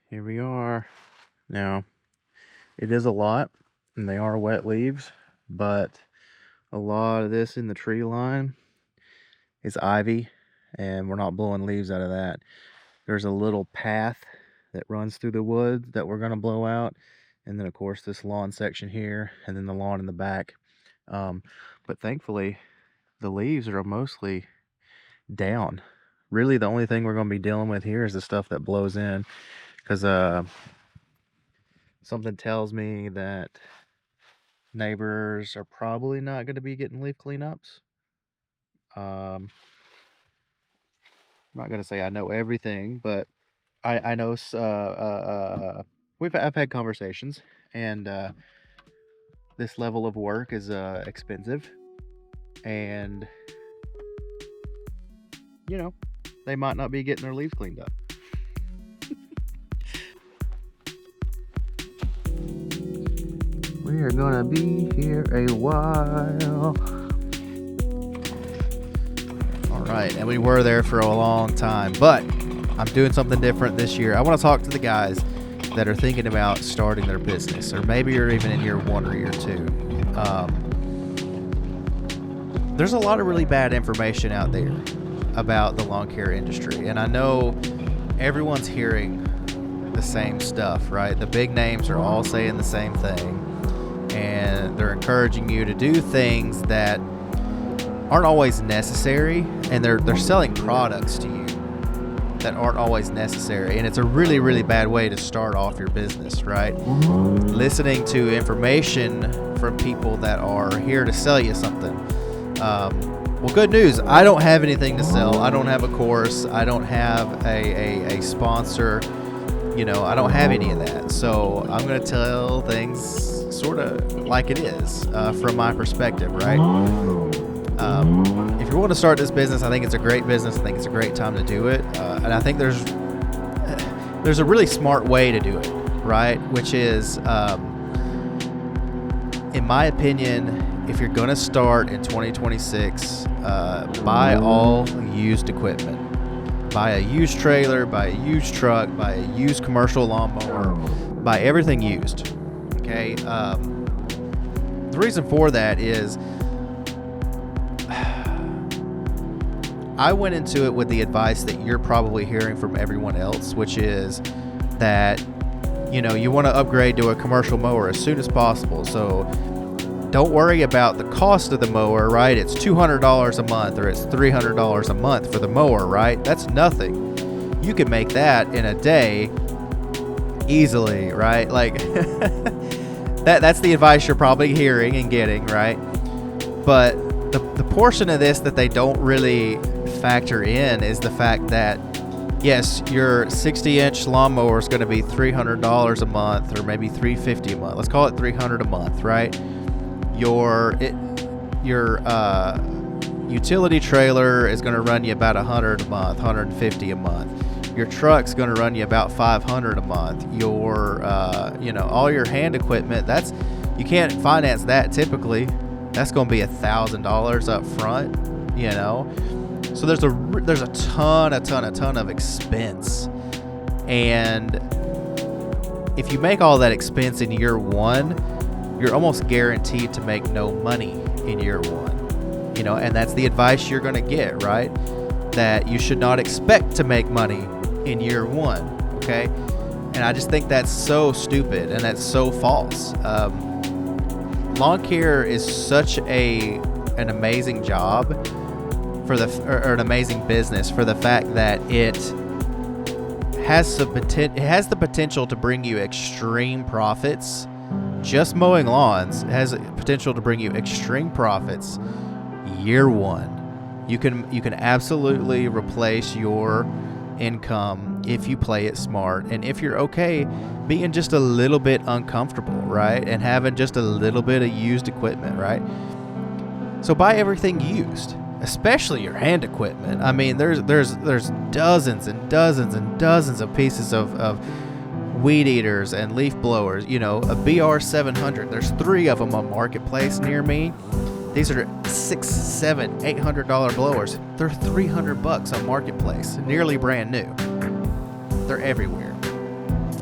Here we are. Now, it is a lot, and they are wet leaves, but a lot of this in the tree line is ivy, and we're not blowing leaves out of that. There's a little path that runs through the woods that we're going to blow out, and then, of course, this lawn section here, and then the lawn in the back. Um, but thankfully, the leaves are mostly down. Really, the only thing we're going to be dealing with here is the stuff that blows in, because something tells me that neighbors are probably not going to be getting leaf cleanups. I'm not going to say I know everything, but I know I've had conversations, and this level of work is expensive, and you know they might not be getting their leaves cleaned up. We are gonna be here a while. All right, and we were there for a long time, but I'm doing something different this year. I want to talk to the guys that are thinking about starting their business, or maybe you're even in year 1 or year 2. There's a lot of really bad information out there about the lawn care industry, and I know everyone's hearing the same stuff, right? The big names are all saying the same thing, and they're encouraging you to do things that aren't always necessary, and they're selling products to you that aren't always necessary, and it's a really, really bad way to start off your business, right? Listening to information from people that are here to sell you something. Well, good news, I don't have anything to sell. I don't have a course. I don't have a sponsor. I don't have any of that. So I'm going to tell things sort of like it is from my perspective, right? If you want to start this business, I think it's a great business. I think it's a great time to do it. And I think there's a really smart way to do it, right? Which is, in my opinion, if you're going to start in 2026, buy all used equipment. Buy a used trailer, buy a used truck, buy a used commercial lawnmower, buy everything used. Okay? The reason for that is I went into it with the advice that you're probably hearing from everyone else, which is that, you want to upgrade to a commercial mower as soon as possible. So don't worry about the cost of the mower, right? It's $200 a month or it's $300 a month for the mower, right? That's nothing. You can make that in a day easily, right? Like that's the advice you're probably hearing and getting, right? But the portion of this that they don't really factor in is the fact that, yes, your 60-inch lawnmower is going to be $300 a month, or maybe $350 a month. Let's call it $300 a month, right? Your utility trailer is going to run you about $100 a month, $150 a month. Your truck's going to run you about $500 a month. Your all your hand equipment, you can't finance that typically. That's going to be $1,000 up front, So there's a ton of expense, and if you make all that expense in year 1, you're almost guaranteed to make no money in year 1, and that's the advice you're going to get, right? That you should not expect to make money in year 1, okay? And I just think that's so stupid and that's so false. Lawn care is such an amazing job or an amazing business for the fact that it has the potential to bring you extreme profits. Just mowing lawns has a potential to bring you extreme profits year 1. You can absolutely replace your income if you play it smart, and if you're okay being just a little bit uncomfortable, right? And having just a little bit of used equipment, right? So buy everything used, especially your hand equipment. I mean, there's dozens and dozens and dozens of pieces of weed eaters and leaf blowers. A BR 700. There's 3 of them on Marketplace near me. These are $600, $700, $800 blowers. They're $300 on Marketplace, nearly brand new. They're everywhere.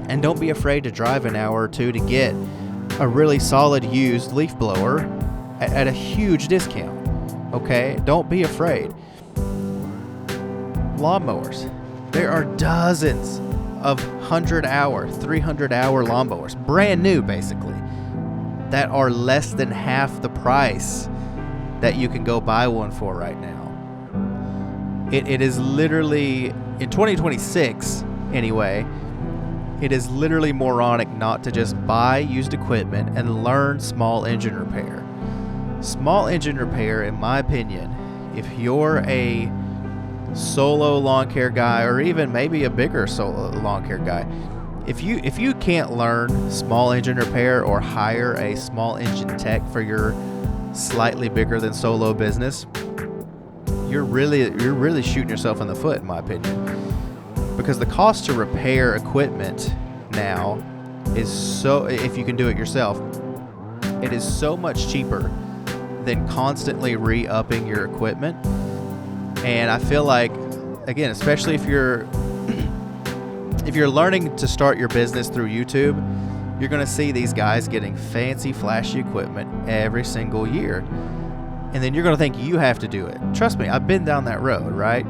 And don't be afraid to drive an hour or two to get a really solid used leaf blower at a huge discount. Okay? Don't be afraid. Lawnmowers. There are dozens of 100-hour, 300-hour lawnmowers, brand new basically, that are less than half the price that you can go buy one for right now. It is literally, in 2026 anyway, it is literally moronic not to just buy used equipment and learn small engine repair. Small engine repair, in my opinion, if you're a solo lawn care guy, or even maybe a bigger solo lawn care guy, if you can't learn small engine repair or hire a small engine tech for your slightly bigger than solo business, you're really shooting yourself in the foot, in my opinion. Because the cost to repair equipment now is so, if you can do it yourself, it is so much cheaper than constantly re-upping your equipment. And I feel like, again, especially if you're learning to start your business through YouTube, you're going to see these guys getting fancy, flashy equipment every single year. And then you're going to think you have to do it. Trust me, I've been down that road, right?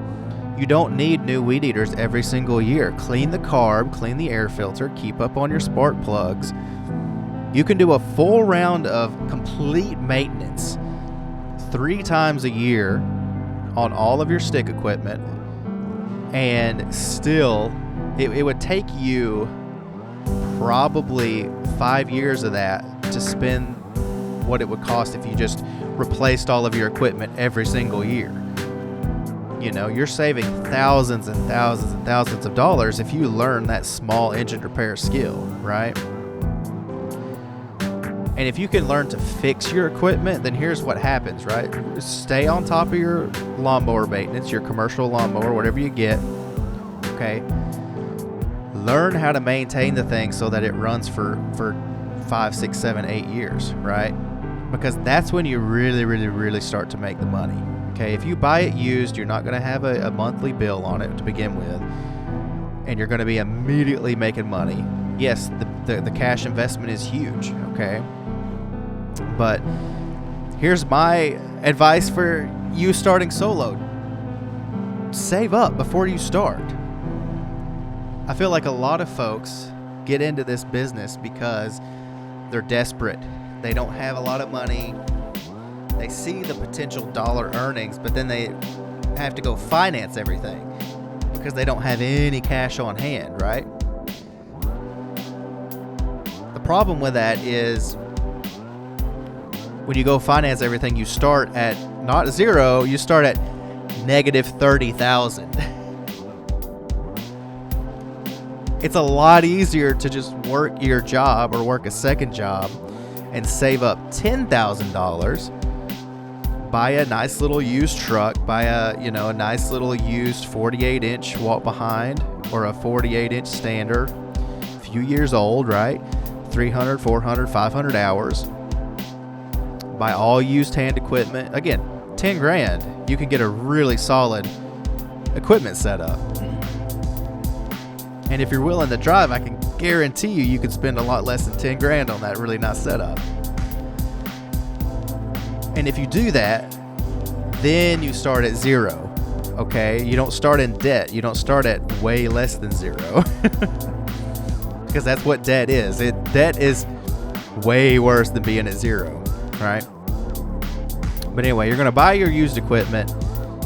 You don't need new weed eaters every single year. Clean the carb, clean the air filter, keep up on your spark plugs. You can do a full round of complete maintenance 3 times a year on all of your stick equipment, and still it would take you probably 5 years of that to spend what it would cost if you just replaced all of your equipment every single year. You know, you're saving thousands and thousands and thousands of dollars if you learn that small engine repair skill, right? And if you can learn to fix your equipment, then here's what happens, right? Stay on top of your lawnmower maintenance, your commercial lawnmower, whatever you get, okay? Learn how to maintain the thing so that it runs for 5, 6, 7, 8 years, right? Because that's when you really start to make the money. Okay, if you buy it used, you're not going to have a monthly bill on it to begin with, and you're going to be immediately making money. Yes, the cash investment is huge, okay? But here's my advice for you starting solo. Save up before you start. I feel like a lot of folks get into this business because they're desperate. They don't have a lot of money. They see the potential dollar earnings, but then they have to go finance everything because they don't have any cash on hand, right? The problem with that is when you go finance everything, you start at not zero, you start at negative 30,000. It's a lot easier to just work your job or work a second job and save up $10,000. Buy a nice little used truck, buy a nice little used 48-inch walk behind or a 48-inch stander, a few years old, right? 300, 400, 500 hours. Buy all used hand equipment. Again, 10 grand, you can get a really solid equipment setup. And if you're willing to drive, I can guarantee you could spend a lot less than 10 grand on that really nice setup. And if you do that, then you start at zero, okay? You don't start in debt. You don't start at way less than zero. Because that's what debt is. Debt is way worse than being at zero, right? But anyway, you're going to buy your used equipment.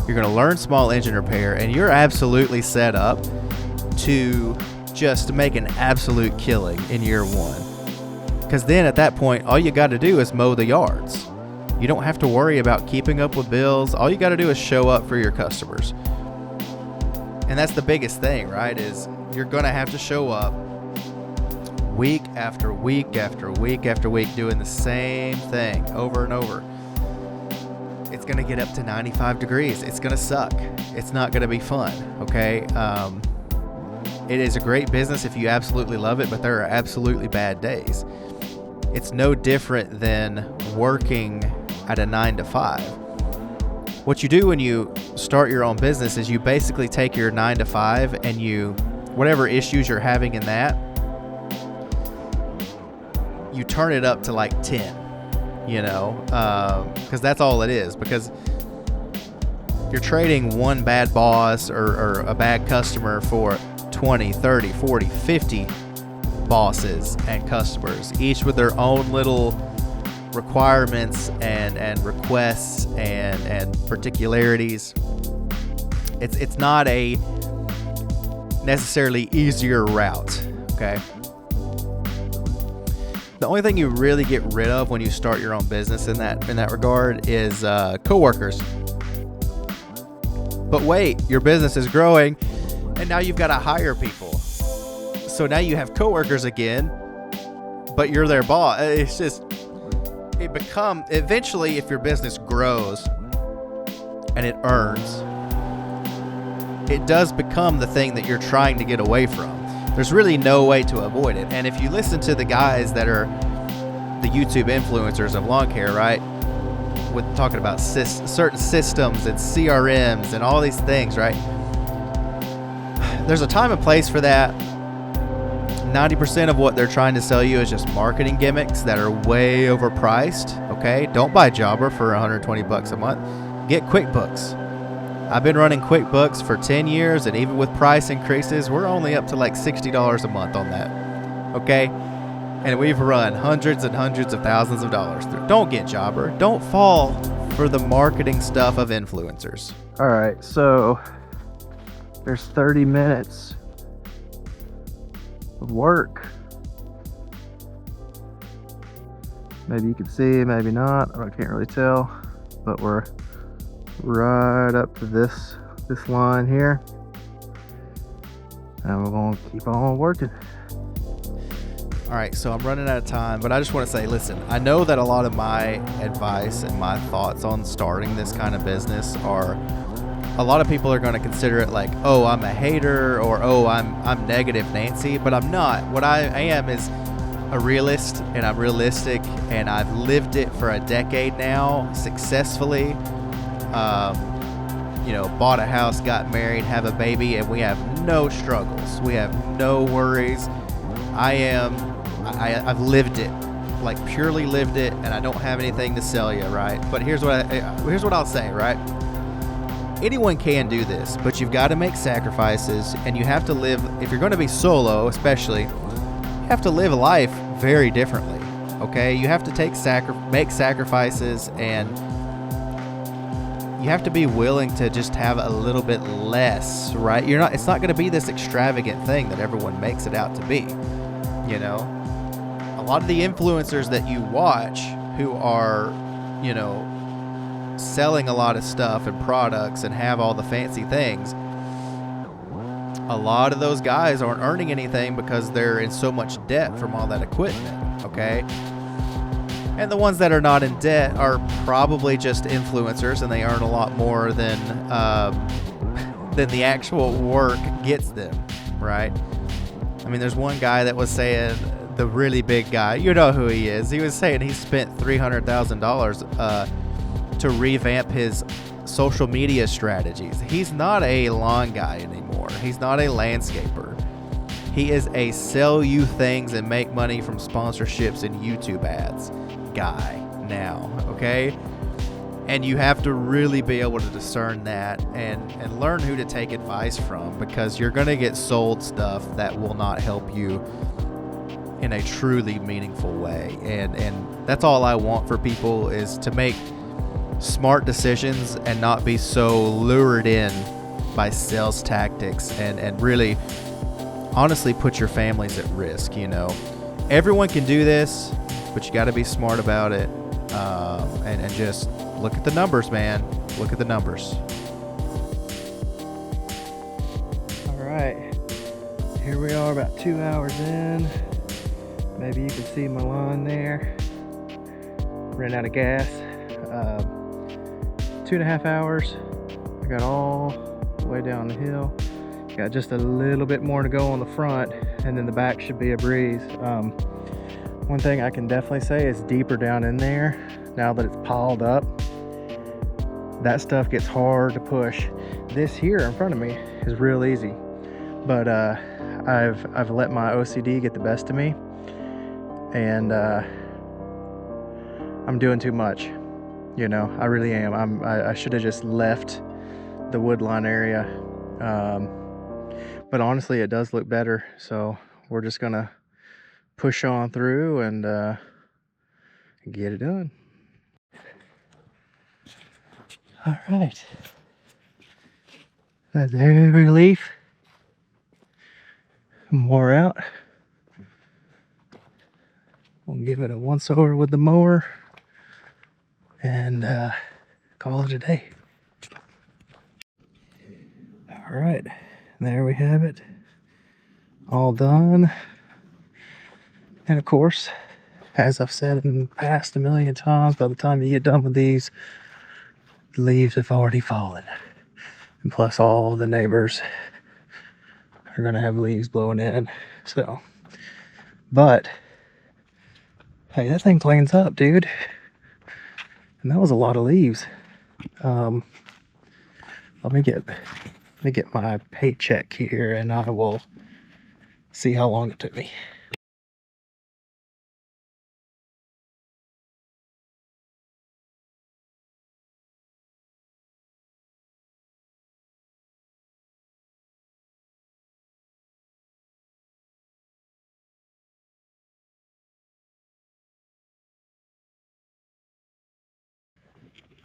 You're going to learn small engine repair, and you're absolutely set up to just make an absolute killing in year one. Because then at that point, all you got to do is mow the yards. You don't have to worry about keeping up with bills. All you got to do is show up for your customers. And that's the biggest thing, right? Is you're going to have to show up week after week after week after week doing the same thing over and over. It's going to get up to 95 degrees. It's going to suck. It's not going to be fun, okay? It is a great business if you absolutely love it, but there are absolutely bad days. It's no different than working at a 9 to 5. What you do when you start your own business is you basically take your 9 to 5 and whatever issues you're having in that, you turn it up to like 10, because that's all it is, because you're trading one bad boss or a bad customer for 20, 30, 40, 50 bosses and customers, each with their own little requirements and requests and particularities. It's not a necessarily easier route, okay? The only thing you really get rid of when you start your own business in that regard is coworkers. But wait, your business is growing, and now you've got to hire people. So now you have coworkers again, but you're their boss. It's just, eventually, if your business grows and it earns, it does become the thing that you're trying to get away from. There's really no way to avoid it. And if you listen to the guys that are the YouTube influencers of Lawncare, right, with talking about certain systems and CRMs and all these things, right, there's a time and place for that. 90% of what they're trying to sell you is just marketing gimmicks that are way overpriced, okay? Don't buy Jobber for $120 a month. Get QuickBooks. I've been running QuickBooks for 10 years, and even with price increases, we're only up to like $60 a month on that, okay? And we've run hundreds and hundreds of thousands of dollars through. Don't get Jobber. Don't fall for the marketing stuff of influencers. All right, so there's 30 minutes of work. Maybe you can see, maybe not. I can't really tell, but we're right up to this line here, and we're gonna keep on working. All right, so I'm running out of time, but I just want to say, listen, I know that a lot of my advice and my thoughts on starting this kind of business are, a lot of people are going to consider it like, oh, I'm a hater, or oh, I'm negative Nancy, but I'm not. What I am is a realist, and I'm realistic, and I've lived it for a decade now successfully. Bought a house, got married, have a baby, and we have no struggles. We have no worries. I've lived it, like purely lived it, and I don't have anything to sell you, right? But here's what I'll say, right? Anyone can do this, but you've got to make sacrifices, and you have to live, if you're going to be solo especially, you have to live life very differently, okay? You have to make sacrifices, and you have to be willing to just have a little bit less, right? It's not going to be this extravagant thing that everyone makes it out to be, A lot of the influencers that you watch who are, selling a lot of stuff and products and have all the fancy things, a lot of those guys aren't earning anything because they're in so much debt from all that equipment, okay? And the ones that are not in debt are probably just influencers, and they earn a lot more than the actual work gets them, right? I mean, there's one guy that was saying, the really big guy, you know who he is. He was saying he spent $300,000 to revamp his social media strategies. He's not a lawn guy anymore. He's not a landscaper. He is a sell you things and make money from sponsorships and YouTube ads guy now, okay? And you have to really be able to discern that and learn who to take advice from, because you're going to get sold stuff that will not help you in a truly meaningful way. And that's all I want for people, is to make smart decisions and not be so lured in by sales tactics and really honestly put your families at risk. Everyone can do this, but you got to be smart about it, and just look at the numbers, man. Look at the numbers. All right, here we are about 2 hours in. Maybe you can see my lawn there. Ran out of gas. 2.5 hours. I got all the way down the hill. Got just a little bit more to go on the front, and then the back should be a breeze. One thing I can definitely say is deeper down in there, now that it's piled up, that stuff gets hard to push. This here in front of me is real easy, but I've let my OCD get the best of me, and I'm doing too much. You know, I really am. I should have just left the woodline area. But honestly, it does look better. So we're just gonna push on through and get it done. All right. That's every leaf. More out. We'll give it a once over with the mower and call it a day. All right, there we have it. All done. And of course, as I've said in the past a million times, by the time you get done with these, the leaves have already fallen. And plus all the neighbors are gonna have leaves blowing in. So, but hey, that thing cleans up, dude. And that was a lot of leaves. Let me get my paycheck here and I will see how long it took me.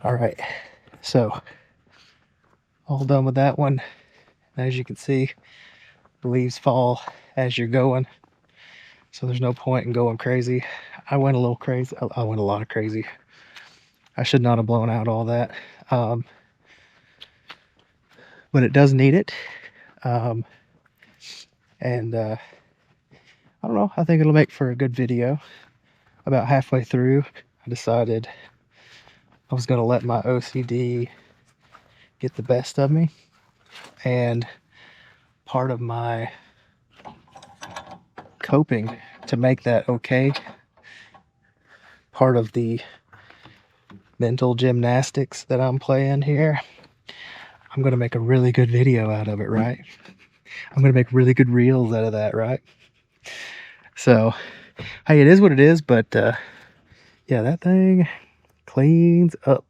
All right, so all done with that one. As you can see, the leaves fall as you're going, so there's no point in going crazy. I went a little crazy. I went a lot of crazy. I should not have blown out all that, but it does need it. And I don't know, I think it'll make for a good video. About halfway through, I decided I was going to let my OCD get the best of me, and part of my coping to make that okay, part of the mental gymnastics that I'm playing here, I'm going to make a really good video out of it, right? I'm going to make really good reels out of that, right? So, hey, it is what it is, but yeah, that thing cleans up.